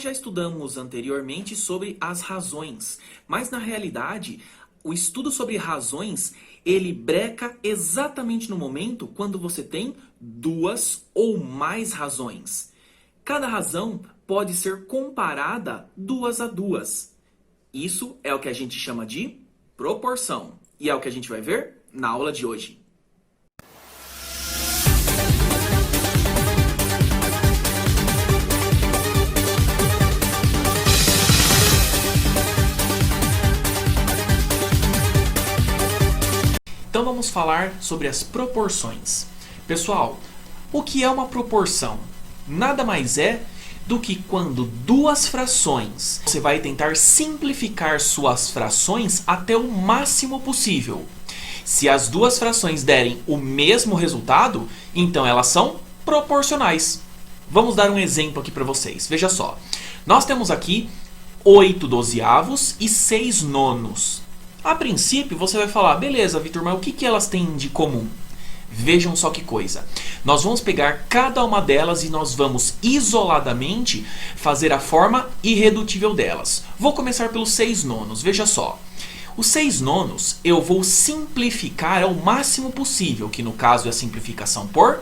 Já estudamos anteriormente sobre as razões, mas na realidade, o estudo sobre razões, ele breca exatamente no momento quando você tem duas ou mais razões. Cada razão pode ser comparada duas a duas. Isso é o que a gente chama de proporção, e é o que a gente vai ver na aula de hoje. Então vamos falar sobre as proporções. Pessoal, o que é uma proporção? Nada mais é do que quando duas frações, você vai tentar simplificar suas frações até o máximo possível. Se as duas frações derem o mesmo resultado, então elas são proporcionais. Vamos dar um exemplo aqui para vocês. Veja só, nós temos aqui 8 dozeavos e 6 nonos. A princípio, você vai falar, beleza, Vitor, mas o que elas têm de comum? Vejam só que coisa. Nós vamos pegar cada uma delas e nós vamos isoladamente fazer a forma irredutível delas. Vou começar pelos 6 nonos, veja só. Os 6 nonos eu vou simplificar ao máximo possível, que no caso é a simplificação por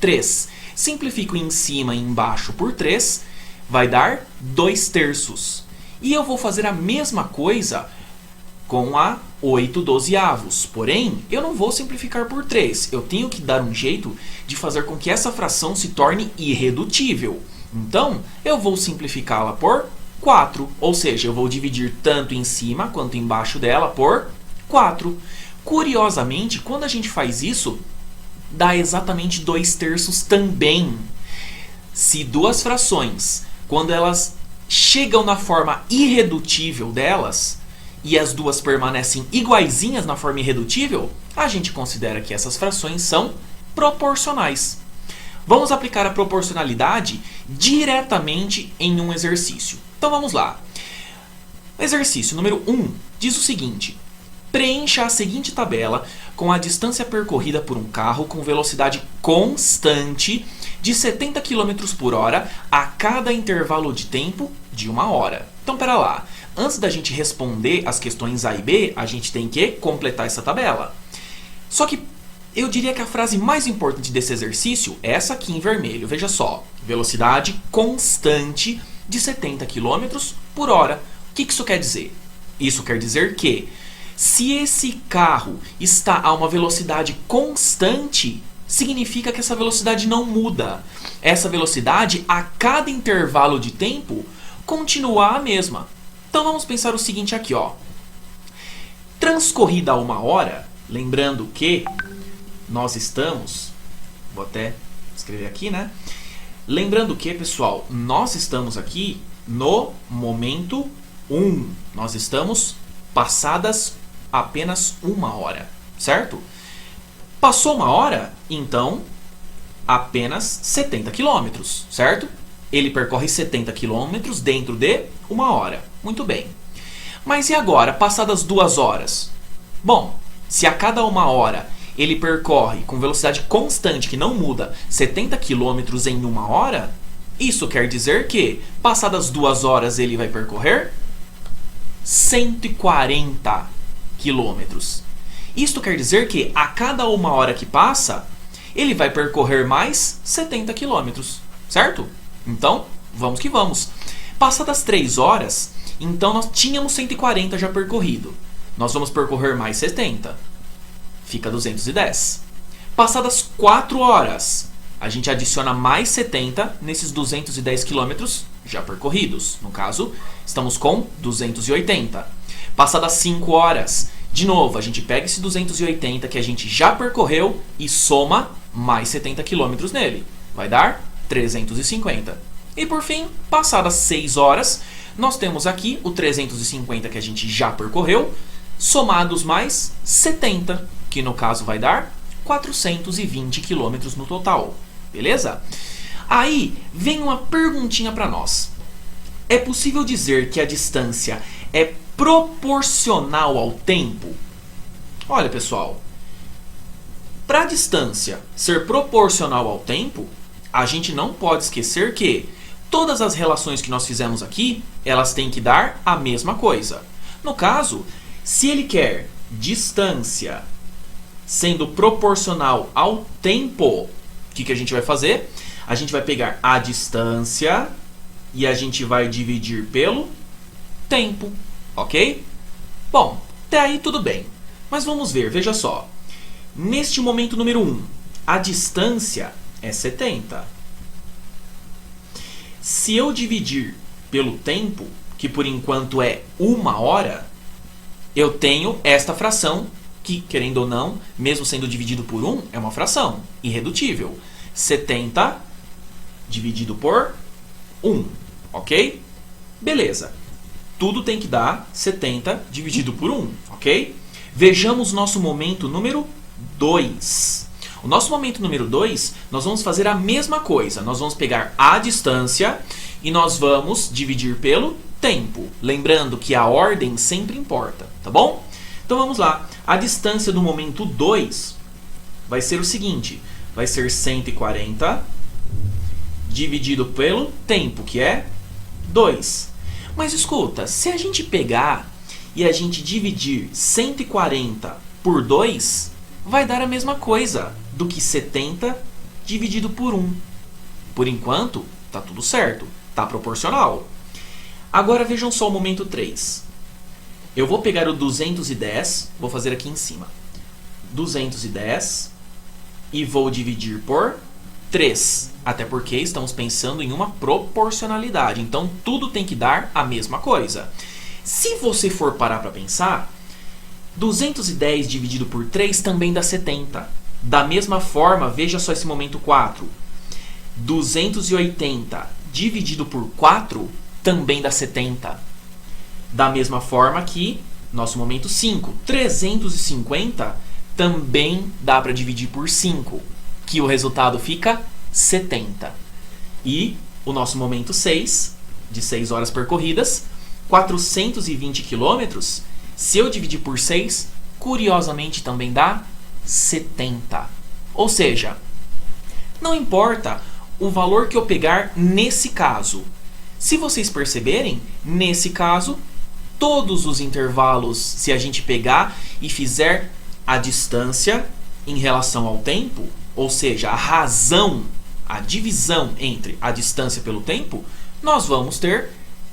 3. Simplifico em cima e embaixo por 3, vai dar 2 terços. E eu vou fazer a mesma coisa com a 8 dozeavos. Porém, eu não vou simplificar por 3. Eu tenho que dar um jeito de fazer com que essa fração se torne irredutível. Então, eu vou simplificá-la por 4. Ou seja, eu vou dividir tanto em cima quanto embaixo dela por 4. Curiosamente, quando a gente faz isso, dá exatamente 2 terços também. Se duas frações, quando elas chegam na forma irredutível delas, e as duas permanecem iguaizinhas na forma irredutível, a gente considera que essas frações são proporcionais. Vamos aplicar a proporcionalidade diretamente em um exercício. Então vamos lá. Exercício número 1 diz o seguinte: preencha a seguinte tabela com a distância percorrida por um carro com velocidade constante de 70 km por hora a cada intervalo de tempo de 1 hora. Então, pera lá. Antes da gente responder as questões A e B, a gente tem que completar essa tabela. Só que eu diria que a frase mais importante desse exercício é essa aqui em vermelho. Veja só, velocidade constante de 70 km por hora. O que isso quer dizer? Isso quer dizer que se esse carro está a uma velocidade constante, significa que essa velocidade não muda. Essa velocidade, a cada intervalo de tempo, continua a mesma. Então vamos pensar o seguinte aqui, ó. Transcorrida 1 hora, lembrando que nós estamos, vou até escrever aqui, né? Lembrando que, pessoal, nós estamos aqui no momento 1. Nós estamos passadas apenas 1 hora, certo? Passou 1 hora, então apenas 70 km, certo? Ele percorre 70 km dentro de 1 hora. Muito bem. Mas e agora, passadas 2 horas? Bom, se a cada 1 hora ele percorre com velocidade constante, que não muda, 70 km em 1 hora, isso quer dizer que, passadas 2 horas, ele vai percorrer 140 km. Isto quer dizer que, a cada 1 hora que passa, ele vai percorrer mais 70 km, certo? Então, vamos que vamos. Passadas 3 horas, então nós tínhamos 140 já percorrido. Nós vamos percorrer mais 70. Fica 210. Passadas 4 horas, a gente adiciona mais 70 nesses 210 km já percorridos. No caso, estamos com 280. Passadas 5 horas, de novo, a gente pega esse 280 que a gente já percorreu e soma mais 70 km nele. Vai dar 350. E por fim, passadas 6 horas, nós temos aqui o 350 que a gente já percorreu, somados mais 70, que no caso vai dar 420 km no total. Beleza? Aí vem uma perguntinha para nós. É possível dizer que a distância é proporcional ao tempo? Olha, pessoal, para a distância ser proporcional ao tempo, a gente não pode esquecer que todas as relações que nós fizemos aqui, elas têm que dar a mesma coisa. No caso, se ele quer distância sendo proporcional ao tempo, o que a gente vai fazer? A gente vai pegar a distância e a gente vai dividir pelo tempo, ok? Bom, até aí tudo bem. Mas vamos ver, veja só. Neste momento número 1, a distância é 70. Se eu dividir pelo tempo, que por enquanto é 1 hora, eu tenho esta fração que, querendo ou não, mesmo sendo dividido por 1, é uma fração irredutível. 70 dividido por 1, ok? Beleza. Tudo tem que dar 70 dividido por 1, ok? Vejamos nosso momento número 2. O nosso momento número 2, nós vamos fazer a mesma coisa. Nós vamos pegar a distância e nós vamos dividir pelo tempo. Lembrando que a ordem sempre importa, tá bom? Então vamos lá. A distância do momento 2 vai ser o seguinte. Vai ser 140 dividido pelo tempo, que é 2. Mas escuta, se a gente pegar e a gente dividir 140 por 2, vai dar a mesma coisa do que 70 dividido por 1. Por enquanto, tá tudo certo, tá proporcional. Agora vejam só o momento 3. Eu vou pegar o 210, vou fazer aqui em cima. 210 e vou dividir por 3. Até porque estamos pensando em uma proporcionalidade. Então, tudo tem que dar a mesma coisa. Se você for parar para pensar, 210 dividido por 3 também dá 70. Da mesma forma, veja só esse momento 4. 280 dividido por 4 também dá 70. Da mesma forma que nosso momento 5. 350 também dá para dividir por 5, que o resultado fica 70. E o nosso momento 6, de 6 horas percorridas, 420 quilômetros, se eu dividir por 6, curiosamente também dá 70. Ou seja, não importa o valor que eu pegar nesse caso. Se vocês perceberem, nesse caso, todos os intervalos, se a gente pegar e fizer a distância em relação ao tempo, ou seja, a razão, a divisão entre a distância pelo tempo, nós vamos ter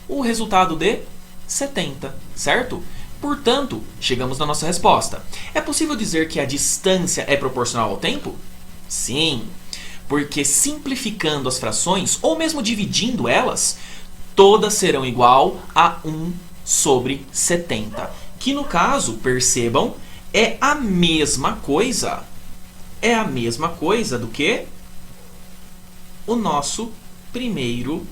o resultado de 70, certo? Portanto, chegamos na nossa resposta. É possível dizer que a distância é proporcional ao tempo? Sim, porque simplificando as frações, ou mesmo dividindo elas, todas serão igual a 1 sobre 70. Que no caso, percebam, é a mesma coisa. É a mesma coisa do que o nosso primeiro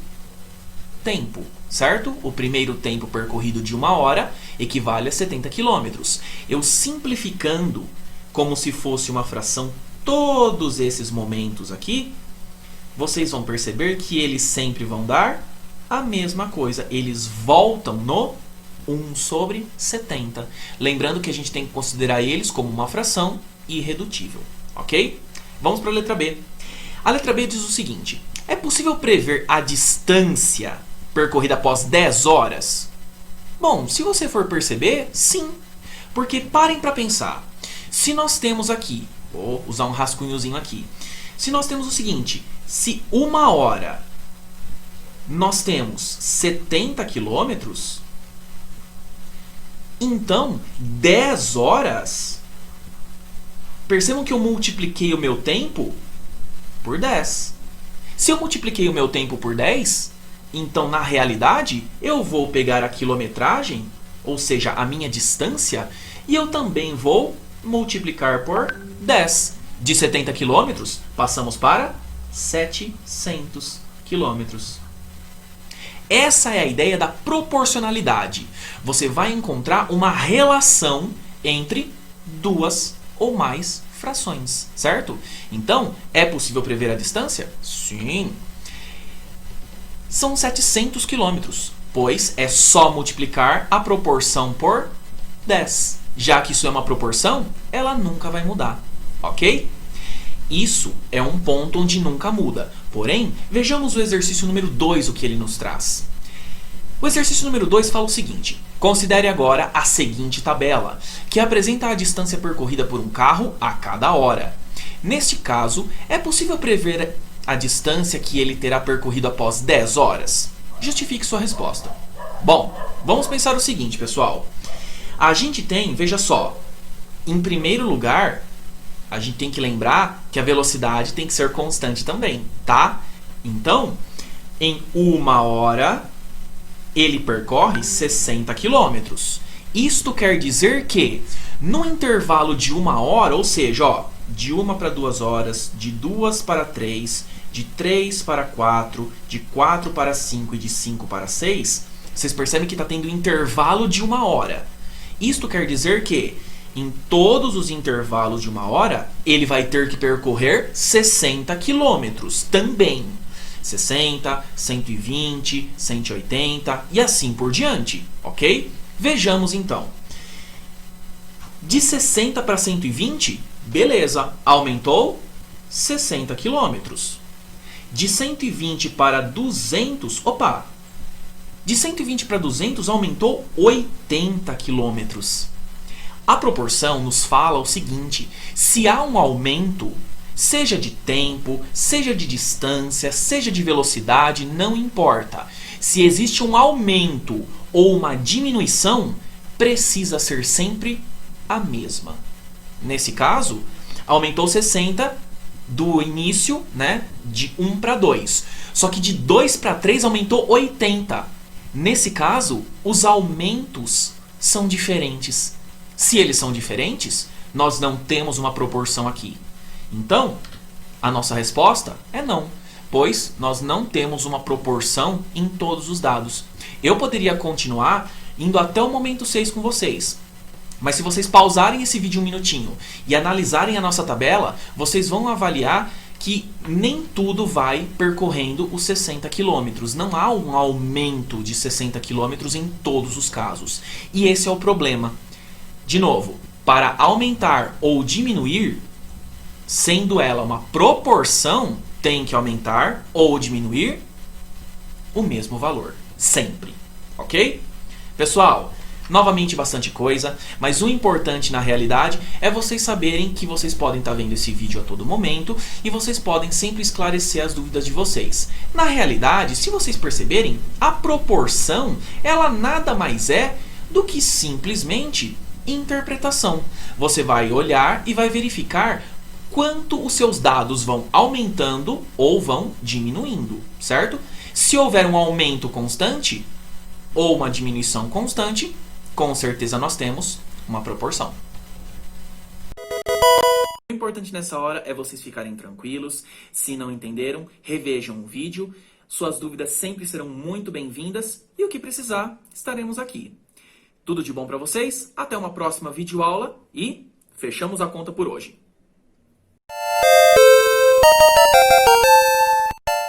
tempo, certo? O primeiro tempo percorrido de 1 hora equivale a 70 quilômetros. Eu simplificando como se fosse uma fração todos esses momentos aqui, vocês vão perceber que eles sempre vão dar a mesma coisa. Eles voltam no 1 sobre 70. Lembrando que a gente tem que considerar eles como uma fração irredutível, ok? Vamos para a letra B. A letra B diz o seguinte: é possível prever a distância percorrida após 10 horas? Bom, se você for perceber, sim. Porque parem para pensar. Se nós temos aqui, vou usar um rascunhozinho aqui. Se nós temos o seguinte, se 1 hora nós temos 70 quilômetros, então 10 horas, percebam que eu multipliquei o meu tempo por 10. Se eu multipliquei o meu tempo por 10, então na realidade eu vou pegar a quilometragem, ou seja, a minha distância, e eu também vou multiplicar por 10. De 70 quilômetros, passamos para 700 quilômetros. Essa é a ideia da proporcionalidade. Você vai encontrar uma relação entre duas ou mais frações, certo? Então, é possível prever a distância? Sim. São 700 quilômetros, pois é só multiplicar a proporção por 10. Já que isso é uma proporção, ela nunca vai mudar, ok? Isso é um ponto onde nunca muda. Porém, vejamos o exercício número 2, o que ele nos traz. O exercício número 2 fala o seguinte: considere agora a seguinte tabela, que apresenta a distância percorrida por um carro a cada hora. Neste caso, é possível prever a distância que ele terá percorrido após 10 horas? Justifique sua resposta. Bom, vamos pensar o seguinte, pessoal. A gente tem, veja só, em primeiro lugar, a gente tem que lembrar que a velocidade tem que ser constante também, tá? Então, em 1 hora, ele percorre 60 km. Isto quer dizer que, no intervalo de 1 hora, ou seja, ó, de 1 para 2 horas, de 2 para 3, de 3 para 4, de 4 para 5 e de 5 para 6, vocês percebem que está tendo intervalo de 1 hora. Isto quer dizer que, em todos os intervalos de 1 hora, ele vai ter que percorrer 60 km também. 60, 120, 180 e assim por diante, ok? Vejamos então. De 60 para 120, beleza, aumentou 60 km. De 120 para 200, de 120 para 200 aumentou 80 km. A proporção nos fala o seguinte: se há um aumento, seja de tempo, seja de distância, seja de velocidade, não importa. Se existe um aumento ou uma diminuição, precisa ser sempre a mesma. Nesse caso, aumentou 60 do início, né, de 1 para 2. Só que de 2 para 3 aumentou 80. Nesse caso, os aumentos são diferentes. Se eles são diferentes, nós não temos uma proporção aqui. Então, a nossa resposta é não, pois nós não temos uma proporção em todos os dados. Eu poderia continuar indo até o momento 6 com vocês, mas se vocês pausarem esse vídeo um minutinho e analisarem a nossa tabela, vocês vão avaliar que nem tudo vai percorrendo os 60 km. Não há um aumento de 60 km em todos os casos. E esse é o problema. De novo, para aumentar ou diminuir, sendo ela uma proporção, tem que aumentar ou diminuir o mesmo valor. Sempre. Ok? Pessoal, novamente bastante coisa, mas o importante na realidade é vocês saberem que vocês podem estar vendo esse vídeo a todo momento e vocês podem sempre esclarecer as dúvidas de vocês. Na realidade, se vocês perceberem, a proporção, ela nada mais é do que simplesmente interpretação. Você vai olhar e vai verificar quanto os seus dados vão aumentando ou vão diminuindo, certo? Se houver um aumento constante ou uma diminuição constante, com certeza nós temos uma proporção. O importante nessa hora é vocês ficarem tranquilos. Se não entenderam, revejam o vídeo. Suas dúvidas sempre serão muito bem-vindas e o que precisar, estaremos aqui. Tudo de bom para vocês, até uma próxima videoaula e fechamos a conta por hoje.